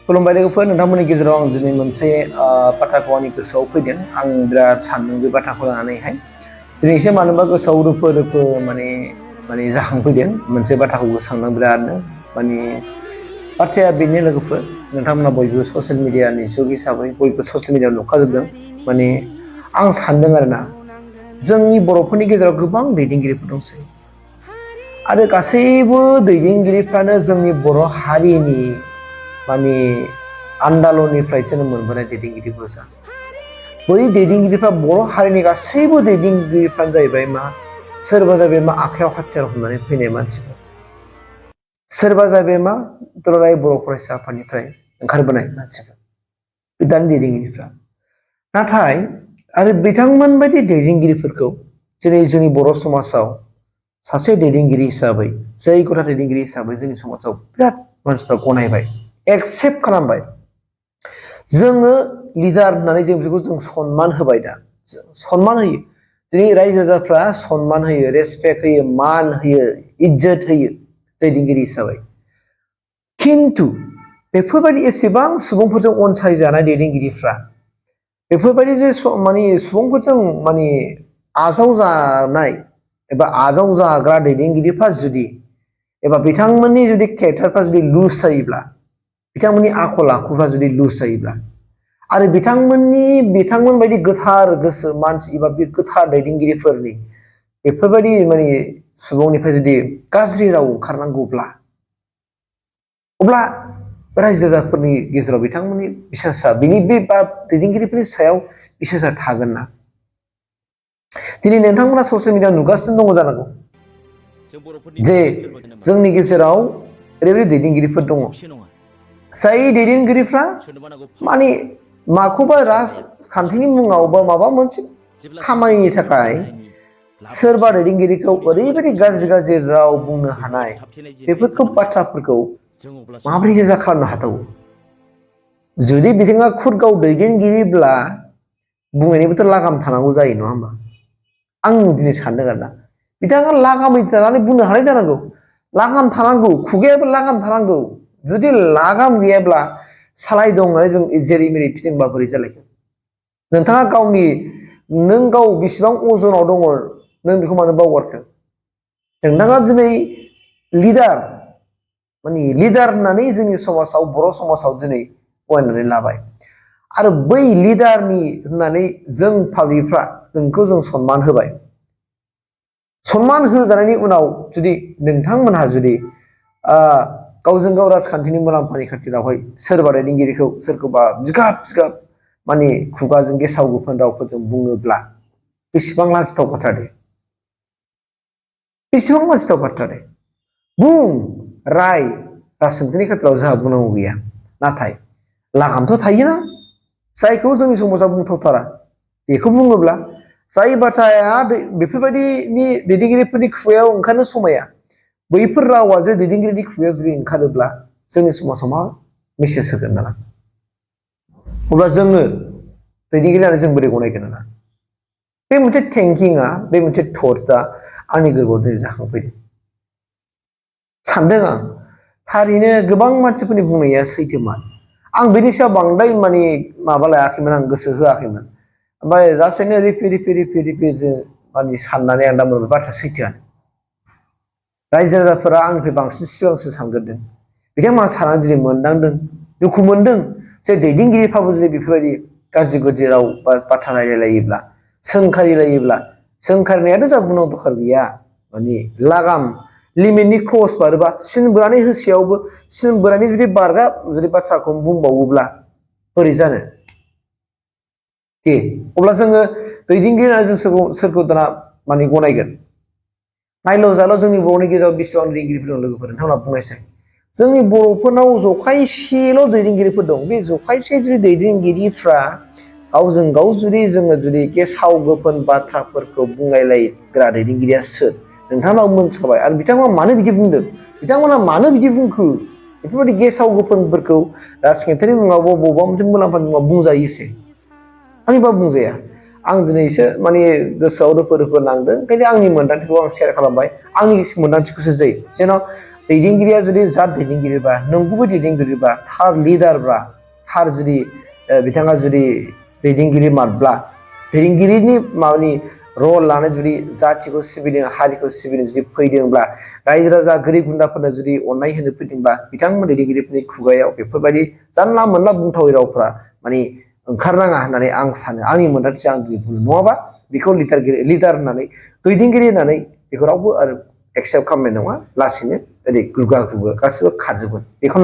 खुलुमबाय लोगोफोर नोंथांमोननि गेजेराव आं दिनै मोनसे बाथ्राखौ आंनि गोसोआव फैदों आं बिराद सानदों बे बाथ्राखौ लानानैहाय दिनैसो मानोबा गोसोआव रोफो रोफो माने जाखांफैदों मोनसे बाथ्राखौ गोसोखांदों बिरादनो माने बाथ्राया बेनो लोगोफोर नोंथांमोना बयबो ससियेल मिडियानि जुग हिसाबै बयबो ससियेल मिडियायाव नुखाजोबदों माने आं सानदों आरोना जोंनि बर'फोरनि गेजेराव गोबां दैदेनगिरिफोर दंसै आरो गासैबो दैदेनगिरिफ्रानो जोंनि बर' हारिनि माने आन्दालननिफ्राय जोनोम मोनबोनाय दैदेनगिरिफोरजा बै दैदेनगिरिफ्रा बर' हारिनि गासैबो दैदेनगिरिफ्रानो जाहैबाय मा सोरबा जाहैबाय मा आखायाव हाथियार हमनानै फैनाय मानसिफोर सोरबा जाहैबाय मा दुलाराय बर' फरायसा आफादनिफ्राय ओंखारबोनाय मानसिफोर गोदान दैदेनगिरिफ्रा नाथाय आरो बिथांमोन बायदि दैदेनगिरिफोरखौ दिनै जोंनि बर' समाजाव सासे दैदेनगिरि हिसाबै जैगथा दैदेनगिरि हिसाबै जोंनि समाजाव बिराद मानसिफ्रा गनायबाय एक्सेप्ट खालामबाय जोङो लिडार होननानै जों बेखौ जों सनमान होबाय दा सनमान होयो दिनै रायजो राजाफ्रा सनमान होयो रेसपेक्ट होयो मान होयो इज्जत होयो दैदेनगिरि हिसाबै खिन्थु बेफोरबायदि एसेबां सुबुंफोरजों अनसायजानाय दैदेनगिरिफ्रा बेफोरबायदि जे माने सुबुंफोरजों माने आजावजानाय एबा आजावजाग्रा दैदेनगिरिफ्रा जुदि एबा बिथांमोननि जुदि केरेक्टारफ्रा जुदि लुज जायोब्ला बिथांमोननि आखल आखुफ्रा जुदि लुज जायोब्ला आरो बिथांमोन बायदि गोथार गोसो मानसि एबा बे गोथार दैदेनगिरिफोरनि बेफोरबायदि माने सुबुंनिफ्राय जुदि गाज्रि राव ओंखारनांगौब्ला अब्ला रायजो राजाफोरनि गेजेराव बिथांमोननि बिसासा बिनि बे दैदेनगिरिफोरनि सायाव बिसासा थागोन ना दिनै नोंथांमोना ससियेल मिडियायाव नुगासिनो दङ जानांगौ जे जोंनि गेजेराव ओरैबायदि दैदेनगिरिफोर दङ जाय दैदेनगिरिफ्रा माने माखौबा राजखान्थिनि मुङाव बा माबा मोनसे खामानिनि थाखाय सोरबा दैदेनगिरिखौ ओरैबायदि गाज्रि राव बुंनो हानाय बेफोरखौ बाथ्राफोरखौ माबोरै रोजा खालामनो हाथावो जुदि बिथाङा खुद गाव दैदेनगिरिब्ला बुंनायनिबोथ' लागाम थानांगौ जायो नङा होमबा आं दिनै सानदों आरोना बिथाङा लागामै थानानै बुंनो हानाय जानांगौ लागाम थानांगौ खुगायाबो लागाम थानांगौ जुदि लागाम गैयाब्ला सालाय दं होननानै जों जेरै मेरै फिदिंबा बोरै जालायखो नोंथाङा नों गाव बेसेबां अजनाव दङ नों बेखौ मानो बावगारखो नोंथाङा दिनै लिडार होननानै जोंनि समाजाव बर' समाजाव दिनै गनायनानै लाबाय आरो बै लिडारनि होननानै जों पाब्लिकफ्रा नोंखौ जों सनमान होबाय सनमान होजानायनि उनाव जुदि नोंथांमोनहा जुदि गावजों गाव राजखान्थिनि मुलाम्फानि खाथिरावहाय सोरबा दैदेनगिरिखौ सोरखौबा जिगाब माने खुगाजों गेसाव गोफोन रावफोरजों बुङोब्ला बेसेबां लाजिथाव बाथ्रा दे बेसेबां लाजिथाव बाथ्रा दे बुं राजखान्थिनि खाथिराव जोंहा बुंनांगौ गैया नाथाय लागामथ' थायोना जायखौ जोंनि समाजाव बुंथावथारा बेखौ बुङोब्ला जाय बाथ्राया बेफोरबायदिनि दैदेनगिरिफोरनि खुगायाव ओंखारनो समाया बैफोर रावा जे दैदेनगिरिनि खुगायाव जुदि ओंखारोब्ला जोंनि समाजाव मा मेसेज होगोन नाला अब्ला जोङो दैदेनगिरि होननानै जों बोरै गनायगोन ना बे मोनसे थिंकिंआ बे मोनसे थटआ आंनि गोरबोआव दिनै जाखांफैदों सानदों आं थारैनो गोबां मानसिफोरनि बुंनाया सैथोमान आं बेनि सायाव बांद्राय माने माबा लायाखैमोन आं गोसो होआखैमोन ओमफ्राय लासैनो रिपि माने साननानै आं दा मोनबाय बाथ्रा सैथोआनो रायजो राजाफोरा आंनिफ्राय बांसिन सिगांसो सानग्रोदों बिथांमोना साननानै दिनै मोनदांदों दुखु मोनदों जे दैदेनगिरिफ्राबो जुदि बेफोरबायदि गाज्रि राव बा बाथ्रा रायलायोब्ला सोंखारिनायाथ' जा बुंनांगौ दरखार गैया माने लागाम लिमिटनि क्रस बारोबा सिन बोनानै होसेयावबो सिन बोनानै जुदि बारगा जुदि बाथ्राखौ बुंबावोब्ला बोरै जानो अब्ला जोङो दैदेनगिरि होननानै जों सोरखौ दाना माने गनायगोन नायल' जाल' जोंनि बर'नि गेजेराव बेसेबां दैदेनगिरिफोर दं लोगोफोर नोंथांमोना बुंनायसै जोंनि बर'फोरनाव जखायसेल' दैदेनगिरिफोर दं बे जखायसे जुदि दैदेनगिरिफ्रा गावजों गाव जुदि गेसाव गोफोन बाथ्राफोरखौ बुंलायलायग्रा दैदेनगिरिया सोर नोंथांमोना मोनथिखाबाय आरो बिथांमोना मानो बिदि बुंदों बिथांमोना मानो बिदि बुंखो बेफोरबायदि गेसाव गोफोनफोरखौ राजखान्थिनि मुङाव बबेबा मोनसे मुलाम्फानि मुङाव बुंजायोसै आंनिबा बुंजाया आं दिनैसो माने गोसोआव रोफो नांदों ओंखायनो आंनि मोन्दांथिखौ आं शेयार खालामबाय आंनि मोन्दांथिखौसो जायो जेन' दैदेनगिरिया जुदि जात दैदेनगिरिबा नंगुबै दैदेनगिरिबा थार लिडारब्रा थार जुदि बिथाङा जुदि दैदेनगिरि मारब्ला दैदेनगिरिनि माबानि रल लानो जुदि जाथिखौ सिबिदों हारिखौ सिबिनो जुदि फैदोंब्ला रायजो राजा गोरिब गुन्द्राफोरनो जुदि अननाय होनो फैदोंब्ला बिथांमोन दैदेनगिरिफोरनि खुगायाव बेफोरबायदि जानला मोनला बुंथावै रावफ्रा माने ओंखारनाङा होननानै आं सानो आंनि मोन्दांथिया आं दिनै बुङो नङाबा बेखौ लिडार होननानै दैदेनगिरि होननानै बेखौ रावबो आरो एक्सेप्ट खालामनाय नङा लासैनो ओरै गुगा गुगा गासिबो खारजोबगोन बेखौ